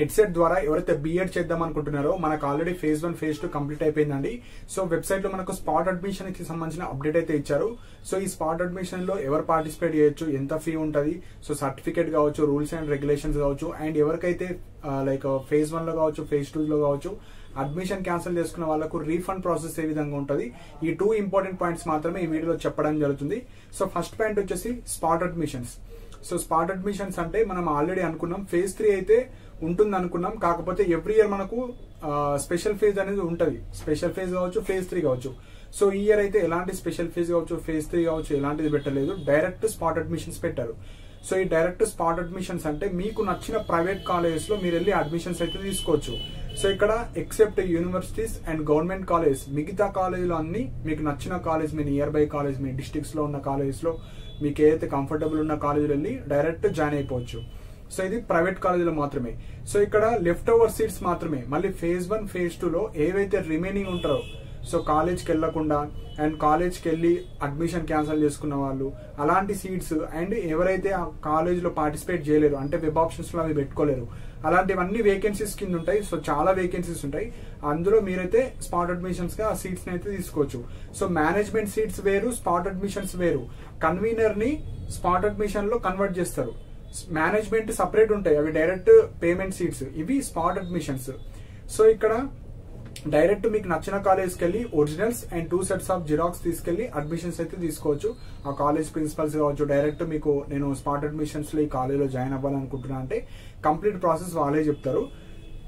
EdCET ద్వారా ఎవరైతే BEd చేద్దాం అనుకుంటున్నారో మనకు ఆల్రెడీ ఫేజ్ 1 ఫేజ్ 2 కంప్లీట్ అయిపోయిందండి. సో వెబ్సైట్ లో మనకు స్పాట్ అడ్మిషన్ కి సంబంధించిన అప్డేట్ అయితే ఇచ్చారు. సో ఈ స్పాట్ అడ్మిషన్ లో ఎవరు పార్టిసిపేట్ చేయొచ్చు, ఎంత ఫీ ఉంటది, సో సర్టిఫికేట్ కావచ్చు, రూల్స్ అండ్ రెగ్యులేషన్స్ కావచ్చు, అండ్ ఎవరికైతే లైక్ ఫేజ్ 1 లో కావచ్చు, ఫేజ్ 2 లో కావచ్చు అడ్మిషన్ క్యాన్సిల్ చేసుకున్న వాళ్ళకు రీఫండ్ ప్రాసెస్ ఏ విధంగా ఉంటుంది, ఈ 2 ఇంపార్టెంట్ పాయింట్స్ మాత్రమే ఈ వీడియోలో చెప్పడం జరుగుతుంది. సో ఫస్ట్ పాయింట్ వచ్చేసి spot admissions. So spot admissions అంటే మనం ఆల్రెడీ అనుకున్నాం ఫేజ్ 3 అయితే ఉంటుంది అనుకున్నాం, కాకపోతే ఎవ్రీ ఇయర్ మనకు స్పెషల్ ఫేజ్ అనేది ఉంటుంది. స్పెషల్ ఫేజ్ కావచ్చు, ఫేజ్ 3 కావచ్చు. సో ఈ ఇయర్ అయితే ఎలాంటి స్పెషల్ ఫేజ్ కావచ్చు, ఫేజ్ 3 కావచ్చు ఎలాంటిది పెట్టలేదు, డైరెక్ట్ స్పాట్ అడ్మిషన్స్ పెట్టారు. సో ఈ డైరెక్ట్ స్పాట్ అడ్మిషన్స్ అంటే మీకు నచ్చిన ప్రైవేట్ కాలేజెస్ లో మీరు వెళ్ళి అడ్మిషన్స్ అయితే తీసుకోవచ్చు. సో ఇక్కడ except universities and government college, మిగతా కాలేజీలో అన్ని మీకు నచ్చిన college, me near by college, me districts లో ఉన్న కాలేజెస్ లో మీకు ఏదైతే కంఫర్టబుల్ ఉన్న కాలేజీలో వెళ్ళి డైరెక్ట్ జాయిన్ అయిపోవచ్చు. సో ఇది ప్రైవేట్ కాలేజీలో మాత్రమే. సో ఇక్కడ లెఫ్ట్ ఓవర్ సీట్స్ మాత్రమే మళ్ళీ ఫేజ్ 1 ఫేజ్ 2 లో ఏవైతే రిమైనింగ్ ఉంటారో, సో కాలేజ్కి వెళ్లకుండా అండ్ కాలేజ్కి వెళ్ళి అడ్మిషన్ క్యాన్సిల్ చేసుకున్న వాళ్ళు, అలాంటి సీట్స్ అండ్ ఎవరైతే ఆ కాలేజ్ లో పార్టిసిపేట్ చేయలేరు అంటే వెబ్ ఆప్షన్స్ లో అవి పెట్టుకోలేరు, అలాంటివన్నీ వేకెన్సీస్ కింద ఉంటాయి. సో చాలా వేకెన్సీస్ ఉంటాయి, అందులో మీరైతే స్పాట్ అడ్మిషన్స్ గా ఆ సీట్స్ అయితే తీసుకోవచ్చు. సో మేనేజ్మెంట్ సీట్స్ వేరు, స్పాట్ అడ్మిషన్స్ వేరు. కన్వీనర్ ని స్పాట్ అడ్మిషన్ లో కన్వర్ట్ చేస్తారు, మేనేజ్మెంట్ సపరేట్ ఉంటాయి, అవి డైరెక్ట్ పేమెంట్ సీట్స్, ఇవి స్పాట్ అడ్మిషన్స్. సో ఇక్కడ డైరెక్ట్ మీకు నచ్చిన కాలేజ్కి వెళ్ళి originals and 2 sets of xerox తీసుకెళ్లి అడ్మిషన్స్ అయితే తీసుకోవచ్చు. ఆ కాలేజ్ ప్రిన్సిపల్స్ కావచ్చు, డైరెక్ట్ మీకు నేను స్పాట్ అడ్మిషన్స్ లో ఈ కాలేజ్ లో జాయిన్ అవ్వాలనుకుంటున్నా అంటే కంప్లీట్ ప్రాసెస్ వాళ్ళే చెప్తారు.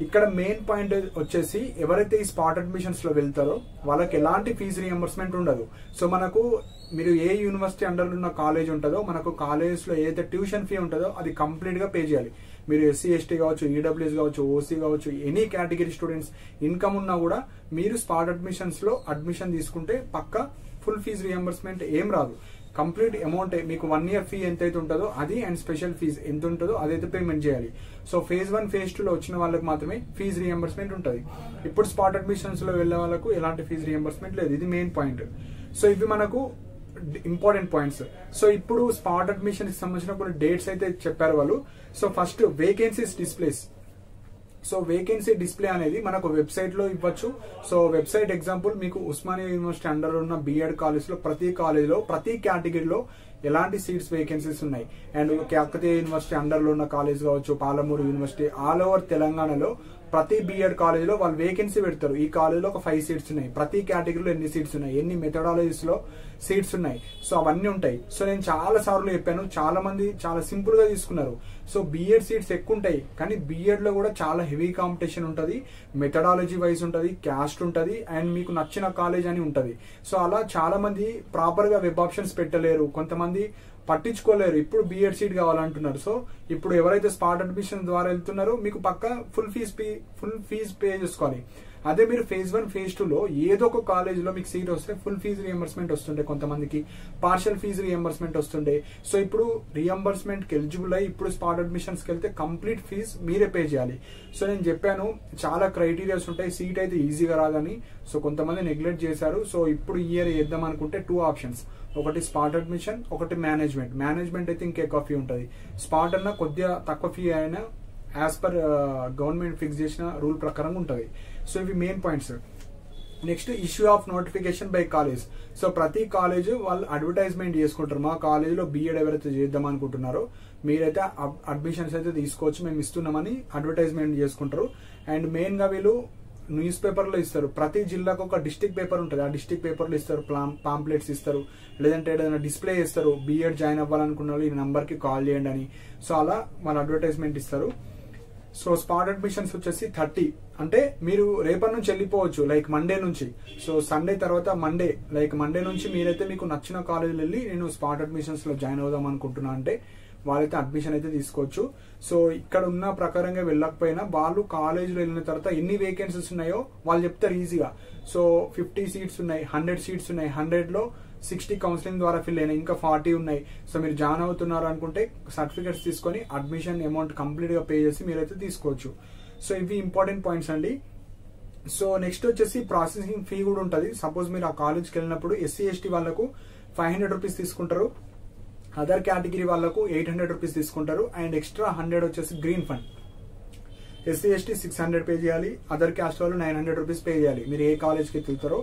ఇక్కడ మెయిన్ పాయింట్ వచ్చేసి ఎవరైతే ఈ స్పాట్ అడ్మిషన్స్ లో వెళ్తారో వాళ్ళకి ఎలాంటి ఫీజు రియంబర్స్మెంట్ ఉండదు. సో మనకు మీరు ఏ యూనివర్సిటీ అండర్ ఉన్న కాలేజ్ ఉంటుందో మనకు కాలేజెస్ లో ఏదైతే ట్యూషన్ ఫీ ఉంటుందో అది కంప్లీట్ గా పే చేయాలి. మీరు ఎస్సీ ఎస్టీ కావచ్చు, ఈడబ్ల్యూఎస్ కావచ్చు, ఓసీ కావచ్చు, ఎనీ కేటగిరీ స్టూడెంట్స్ ఇన్కమ్ ఉన్నా కూడా మీరు స్పాట్ అడ్మిషన్స్ లో అడ్మిషన్ తీసుకుంటే పక్కా ఫుల్ ఫీజు రియంబర్స్మెంట్ ఏం రాదు. కంప్లీట్ అమౌంట్ మీకు 1 ఇయర్ ఫీ ఎంతైతే ఉంటుందో అది అండ్ స్పెషల్ ఫీజ్ ఎంత ఉంటుందో అదైతే పేమెంట్ చేయాలి. సో ఫేజ్ 1 ఫేజ్ 2 లో వచ్చిన వాళ్ళకి మాత్రమే ఫీజు రియంబర్స్మెంట్ ఉంటుంది. ఇప్పుడు స్పాట్ అడ్మిషన్స్ లో వెళ్లే వాళ్ళకు ఎలాంటి ఫీజు రియంబర్స్మెంట్ లేదు, ఇది మెయిన్ పాయింట్. సో ఇవి మనకు ఇంపార్టెంట్ పాయింట్స్. సో ఇప్పుడు స్పాట్ అడ్మిషన్ కి సంబంధించిన కొన్ని డేట్స్ అయితే చెప్పారు వాళ్ళు. So first vacancies displays. So vacancy display అనేది మనకు వెబ్సైట్ లో ఇవ్వచ్చు. సో వెబ్సైట్ ఎగ్జాంపుల్ మీకు ఉస్మానియా యూనివర్సిటీ అండర్ ఉన్న బీఎడ్ కాలేజ్ లో ప్రతి కాలేజ్ లో ప్రతి కేటగిరీలో ఎలాంటి సీట్స్ వేకెన్సీస్ ఉన్నాయి, అండ్ కాకతీయ యూనివర్సిటీ అండర్ లో ఉన్న కాలేజ్ కావచ్చు, పాలమూరు యూనివర్సిటీ, ఆల్ ఓవర్ తెలంగాణలో ప్రతి బీఎడ్ కాలేజ్ లో వాళ్ళు వేకెన్సీ పెడతారు. ఈ కాలేజ్ లో ఒక 5 సీట్స్ ఉన్నాయి, ప్రతి కేటగిరీలో ఎన్ని సీట్స్ ఉన్నాయి, ఎన్ని మెథడాలజీస్ లో సీట్స్ ఉన్నాయి, సో అవన్నీ ఉంటాయి. సో నేను చాలా సార్లు చెప్పాను, చాలా మంది చాలా సింపుల్ గా తీసుకున్నారు. సో బీఎడ్ సీట్స్ ఎక్కువ ఉంటాయి, కానీ బీఎడ్ లో కూడా చాలా హెవీ కాంపిటీషన్ ఉంటుంది, మెథడాలజీ వైజ్ ఉంటుంది, క్యాస్ట్ ఉంటుంది, అండ్ మీకు నచ్చిన కాలేజ్ అని ఉంటుంది. సో అలా చాలా మంది ప్రాపర్ గా వెబ్ ఆప్షన్స్ పెట్టలేరు, కొంతమంది పట్టించుకోలేరు, ఇప్పుడు బీఎడ్ సీట్ కావాలంటున్నారు. సో ఇప్పుడు ఎవరైతే స్పాట్ అడ్మిషన్ ద్వారా వెళ్తున్నారో మీకు పక్కా ఫుల్ ఫీజ్ పే చేసుకోవాలి. అదే మీరు ఫేజ్ 1 ఫేజ్ 2 లో ఏదో ఒక కాలేజ్ లో మీకు సీట్ వస్తే ఫుల్ ఫీజు రియంబర్స్మెంట్ వస్తుండే, కొంతమందికి పార్షియల్ ఫీజు రియంబర్స్మెంట్ వస్తుండే. సో ఇప్పుడు రియంబర్స్మెంట్ కి ఎలిజిబుల్ అయ్యి ఇప్పుడు స్పాట్ అడ్మిషన్స్ కి వెళ్తే కంప్లీట్ ఫీజ్ మీరే పే చేయాలి. సో నేను చెప్పాను చాలా క్రైటీరియాస్ ఉంటాయి, సీట్ అయితే ఈజీగా రాదని. సో కొంతమంది నెగ్లెక్ట్ చేశారు. సో ఇప్పుడు ఈ ఇయర్ వేద్దాం అనుకుంటే 2 ఆప్షన్స్, ఒకటి స్పాట్ అడ్మిషన్, ఒకటి మేనేజ్మెంట్ అయితే ఇంకెక్కువ ఫీ ఉంటుంది. స్పాట్ అన్న కొద్దిగా తక్కువ ఫీ అయినా యాజ్ పర్ గవర్నమెంట్ ఫిక్స్ చేసిన రూల్ ప్రకారం ఉంటుంది. సో ఇవి main points. Next issue of notification by college. So ప్రతి కాలేజ్ వాళ్ళు అడ్వర్టైజ్మెంట్ చేసుకుంటారు, మా కాలేజ్ లో బీఎడ్ ఎవరైతే చేద్దాం అనుకుంటున్నారో మీరైతే అడ్మిషన్స్ అయితే తీసుకోవచ్చు, మేము ఇస్తున్నామని అడ్వర్టైజ్మెంట్ చేసుకుంటారు. అండ్ మెయిన్ గా వీళ్ళు న్యూస్ పేపర్ లో ఇస్తారు, ప్రతి జిల్లాకు ఒక డిస్ట్రిక్ట్ పేపర్ ఉంటుంది, ఆ డిస్ట్రిక్ట్ పేపర్ లో ఇస్తారు, పాంప్లెట్స్ ఇస్తారు, లేదంటే ఏదైనా డిస్ప్లే ఇస్తారు, బీఎడ్ జాయిన్ అవ్వాలనుకున్న వాళ్ళు ఈ నంబర్ కి కాల్ చేయండి అని. సో అలా మన అడ్వర్టైజ్మెంట్ ఇస్తారు. సో స్పాట్ అడ్మిషన్స్ వచ్చేసి 30, అంటే మీరు రేపటి నుంచి వెళ్ళిపోవచ్చు, లైక్ మండే నుంచి. సో సండే తర్వాత మండే నుంచి మీరైతే మీకు నచ్చిన కాలేజీలో వెళ్ళి నేను స్పాట్ అడ్మిషన్స్ లో జాయిన్ అవుదాం అనుకుంటున్నా అంటే వాళ్ళైతే అడ్మిషన్ అయితే తీసుకోవచ్చు. సో ఇక్కడ ఉన్న ప్రకారంగా వెళ్ళకపోయినా వాళ్ళు కాలేజీలో వెళ్ళిన తర్వాత ఎన్ని వేకెన్సీస్ ఉన్నాయో వాళ్ళు చెప్తారు ఈజీగా. సో 50 సీట్స్ ఉన్నాయి, 100 సీట్స్ ఉన్నాయి, 100 లో 60 కౌన్సిలింగ్ ద్వారా ఫిల్ అయినాయి, ఇంకా 40 ఉన్నాయి. సో మీరు జాయిన్ అవుతున్నారు అనుకుంటే సర్టిఫికేట్స్ తీసుకొని అడ్మిషన్ అమౌంట్ కంప్లీట్ గా పే చేసి మీరైతే తీసుకోవచ్చు. సో ఇవి ఇంపార్టెంట్ పాయింట్స్ అండి. సో నెక్స్ట్ వచ్చేసి ప్రాసెసింగ్ ఫీ కూడా ఉంటుంది. సపోజ్ మీరు ఆ కాలేజ్కి వెళ్ళినప్పుడు ఎస్సీ ఎస్టీ వాళ్ళకు 500 రూపీస్ తీసుకుంటారు, అదర్ కేటగిరీ వాళ్ళకు 800 రూపీస్ తీసుకుంటారు, అండ్ ఎక్స్ట్రా 100 వచ్చేసి green fund. SC ST 600 pay చేయాలి, అదర్ క్యాస్ట్ వాళ్ళు 900 రూపీస్ పే చేయాలి. మీరు ఏ కాలేజ్కి వెళ్తారో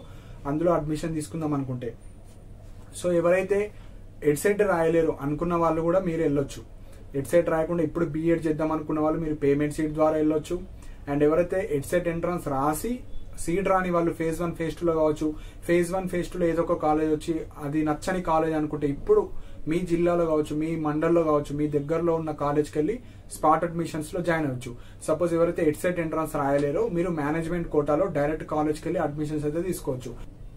అందులో అడ్మిషన్ తీసుకుందాం అనుకుంటే. సో ఎవరైతే ఎడ్సెట్ రాయలేరు అనుకున్న వాళ్ళు కూడా మీరు వెళ్ళొచ్చు. ఎడ్సెట్ రాయకుండా ఇప్పుడు బీఎడ్ చేద్దాం అనుకున్న వాళ్ళు మీరు పేమెంట్ సీట్ ద్వారా వెళ్ళొచ్చు. అండ్ ఎవరైతే ఎడ్సెట్ ఎంట్రన్స్ రాసి సీట్ రాని వాళ్ళు phase 1 phase 2 లో కావచ్చు, phase 1 phase 2 లో ఏదో ఒక కాలేజ్ వచ్చి అది నచ్చని కాలేజ్ అనుకుంటే ఇప్పుడు మీ జిల్లాలో కావచ్చు, మీ మండల్లో కావచ్చు, మీ దగ్గరలో ఉన్న కాలేజ్కి వెళ్ళి స్పాట్ అడ్మిషన్స్ లో జాయిన్ అవ్వచ్చు. సపోజ్ ఎవరైతే ఎడ్సెట్ ఎంట్రన్స్ రాయలేరో మీరు మేనేజ్మెంట్ కోటాలో డైరెక్ట్ కాలేజ్కి వెళ్ళి అడ్మిషన్స్ అయితే తీసుకోవచ్చు.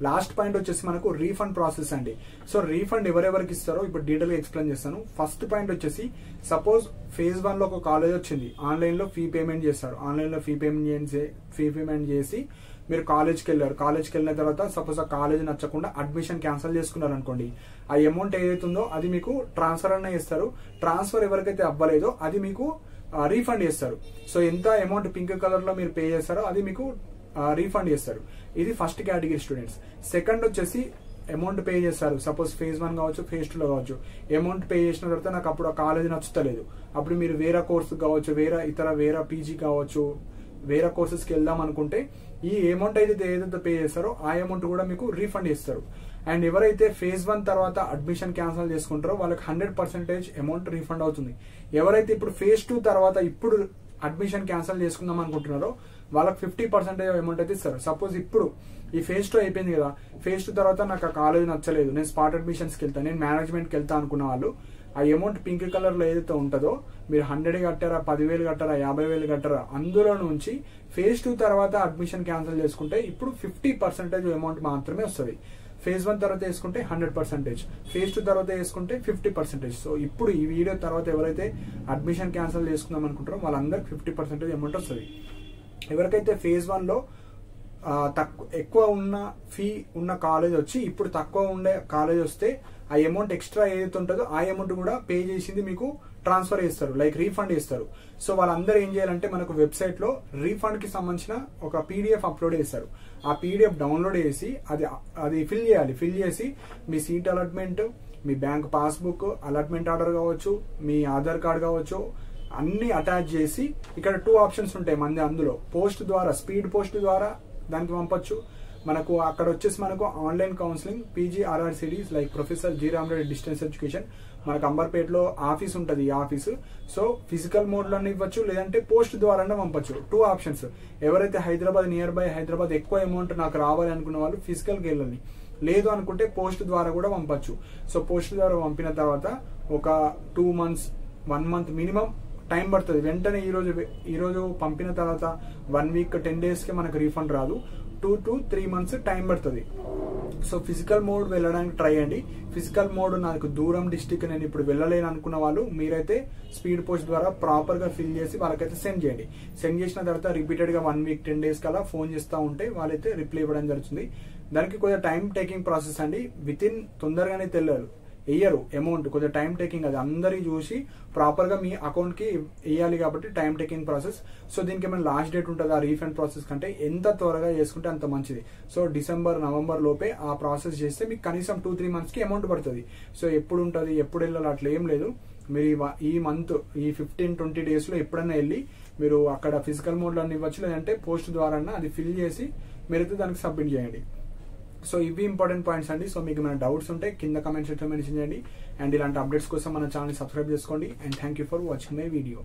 లాస్ట్ పాయింట్ వచ్చేసి మనకు రీఫండ్ ప్రాసెస్ అండి. సో రీఫండ్ ఎవరెవరికి ఇస్తారో ఇప్పుడు డీటెయిల్ గా ఎక్స్ప్లెయిన్ చేస్తాను. ఫస్ట్ పాయింట్ వచ్చేసి సపోజ్ phase 1 లో ఒక కాలేజ్ వచ్చింది, ఆన్లైన్ లో ఫీ పేమెంట్ చేస్తారు. ఆన్లైన్ లో ఫీ పేమెంట్ చేసి మీరు కాలేజ్కి వెళ్ళారు. కాలేజ్కి వెళ్ళిన తర్వాత సపోజ్ ఆ కాలేజ్ నచ్చకుండా అడ్మిషన్ క్యాన్సిల్ చేసుకున్నారు అనుకోండి, ఆ అమౌంట్ ఏదైతుందో అది మీకు ట్రాన్స్ఫర్ అన్న చేస్తారు. ట్రాన్స్ఫర్ ఎవరికైతే అవ్వలేదో అది మీకు రీఫండ్ చేస్తారు. సో ఎంత అమౌంట్ పింక్ కలర్ లో మీరు పే చేస్తారో అది మీకు రీఫండ్ చేస్తారు. ఇది ఫస్ట్ కేటగిరీ స్టూడెంట్స్. సెకండ్ వచ్చేసి అమౌంట్ పే చేస్తారు. సపోజ్ phase 1 కావచ్చు, phase 2 లో కావచ్చు. అమౌంట్ పే చేసిన తర్వాత నాకు అప్పుడు ఆ కాలేజ్ నచ్చుతలేదు, అప్పుడు మీరు వేరే కోర్సు కావచ్చు, వేరే పీజీ కావచ్చు, వేరే కోర్సెస్కి వెళ్దాం అనుకుంటే ఈ అమౌంట్ ఏదైతే పే చేస్తారో ఆ అమౌంట్ కూడా మీకు రీఫండ్ చేస్తారు. అండ్ ఎవరైతే phase 1 తర్వాత అడ్మిషన్ క్యాన్సిల్ చేసుకుంటారో వాళ్ళకి 100% అమౌంట్ రీఫండ్ అవుతుంది. ఎవరైతే ఇప్పుడు phase 2 తర్వాత ఇప్పుడు అడ్మిషన్ క్యాన్సిల్ చేసుకుందాం అనుకుంటున్నారో వాళ్ళకి 50% అమౌంట్ అయితే ఇస్తారు. సపోజ్ ఇప్పుడు ఈ phase 2 అయిపోయింది కదా, phase 2 తర్వాత నాకు ఆ కాలేజ్ నచ్చలేదు, నేను స్పాట్ అడ్మిషన్స్కి వెళ్తాను, నేను మేనేజ్మెంట్కి వెళ్తా అనుకున్న వాళ్ళు ఆ అమౌంట్ పింక్ కలర్ లో ఏదైతే ఉంటుందో మీరు 100 కట్టారా, 10,000 కట్టారా, 50,000 కట్టారా, అందులో నుంచి phase 2 తర్వాత అడ్మిషన్ క్యాన్సిల్ చేసుకుంటే ఇప్పుడు 50% అమౌంట్ మాత్రమే వస్తుంది. phase 1 తర్వాత వేసుకుంటే 100%, phase 2 తర్వాత వేసుకుంటే 50%. సో ఇప్పుడు ఈ వీడియో తర్వాత ఎవరైతే అడ్మిషన్ క్యాన్సిల్ చేసుకుందాం అనుకుంటారో వాళ్ళందరికి 50% అమౌంట్ వస్తుంది. ఎవరికైతే phase 1 లో ఎక్కువ ఉన్న ఫీ ఉన్న కాలేజ్ వచ్చి ఇప్పుడు తక్కువ ఉండే కాలేజ్ వస్తే ఆ అమౌంట్ ఎక్స్ట్రా ఏదైతే ఉంటుందో ఆ అమౌంట్ కూడా పే చేసింది మీకు ట్రాన్స్ఫర్ చేస్తారు, లైక్ రీఫండ్ చేస్తారు. సో వాళ్ళందరూ ఏం చేయాలంటే మనకు వెబ్సైట్ లో రీఫండ్ కి సంబంధించిన ఒక PDF అప్లోడ్ చేస్తారు. ఆ PDF డౌన్లోడ్ చేసి అది ఫిల్ చేయాలి. ఫిల్ చేసి మీ సీట్ అలాట్మెంట్, మీ బ్యాంక్ పాస్బుక్, అలాట్మెంట్ ఆర్డర్ కావచ్చు, మీ ఆధార్ కార్డ్ కావచ్చు, అన్ని అటాచ్ చేసి ఇక్కడ 2 ఆప్షన్స్ ఉంటాయి మంది. అందులో పోస్ట్ ద్వారా, స్పీడ్ పోస్ట్ ద్వారా దానికి పంపొచ్చు. మనకు అక్కడ వచ్చేసి మనకు online counselling PGRRCDs like professor G Rama Reddy distance education మనకు అంబర్పేటలో ఆఫీస్ ఉంటుంది. ఈ ఆఫీసు సో ఫిజికల్ మోడ్ లో ఇవ్వచ్చు, లేదంటే పోస్ట్ ద్వారా పంపొచ్చు. 2 ఆప్షన్స్. ఎవరైతే హైదరాబాద్ నియర్ బై హైదరాబాద్ ఎక్కువ అమౌంట్ నాకు రావాలి అనుకున్న వాళ్ళు ఫిజికల్కి వెళ్ళాలి, లేదు అనుకుంటే పోస్ట్ ద్వారా కూడా పంపొచ్చు. సో పోస్ట్ ద్వారా పంపిన తర్వాత ఒక 2 months 1 month మినిమం టైం పడుతుంది. వెంటనే ఈ రోజు పంపిన తర్వాత 1 week 10 days కి మనకు రీఫండ్ రాదు. 2 to 3 months టైం పడుతుంది. సో ఫిజికల్ మోడ్ వెళ్ళడానికి ట్రై చేయండి. ఫిజికల్ మోడ్ నాకు దూరం డిస్టిక్ నేను ఇప్పుడు వెళ్ళలేను అనుకున్న వాళ్ళు మీరైతే స్పీడ్ పోస్ట్ ద్వారా ప్రాపర్ గా ఫిల్ చేసి వాళ్ళకైతే సెండ్ చేయండి. సెండ్ చేసిన తర్వాత రిపీటెడ్ గా 1 week 10 days కల్లా ఫోన్ చేస్తూ ఉంటే వాళ్ళైతే రిప్లై ఇవ్వడం జరుగుతుంది. దానికి కొంచెం టైం టేకింగ్ ప్రాసెస్ అండి. వితిన్ తొందరగానే తెలియదు వేయరు అమౌంట్, కొంచెం టైం టేకింగ్. అది అందరికి చూసి ప్రాపర్ గా మీ అకౌంట్ కి వేయాలి కాబట్టి టైం టేకింగ్ ప్రాసెస్. సో దీనికి ఏమైనా లాస్ట్ డేట్ ఉంటుంది ఆ రీఫండ్ ప్రాసెస్ కంటే, ఎంత త్వరగా చేసుకుంటే అంత మంచిది. సో December November లోపే ఆ ప్రాసెస్ చేస్తే మీకు కనీసం 2-3 months కి అమౌంట్ పడుతుంది. సో ఎప్పుడు ఉంటుంది, ఎప్పుడు వెళ్ళాలి అట్లా ఏం లేదు. మీరు ఈ మంత్ ఈ 15-20 days లో ఎప్పుడైనా వెళ్ళి మీరు అక్కడ ఫిజికల్ మోడ్ లో ఇవ్వచ్చు, లేదంటే పోస్ట్ ద్వారా అది ఫిల్ చేసి మీరైతే దానికి సబ్మిట్ చేయండి. సో ఇవి ఇంపార్టెంట్ పాయింట్స్ అండి. సో మీకు ఏమైనా డౌట్స్ ఉంటే కింద కమెంట్ సెక్షన్ మెన్షన్ చేయండి. అండ్ ఇలాంటి అప్డేట్స్ కోసం మన ఛానల్ సబ్స్క్రైబ్ చేసుకోండి. And thank you for watching my video.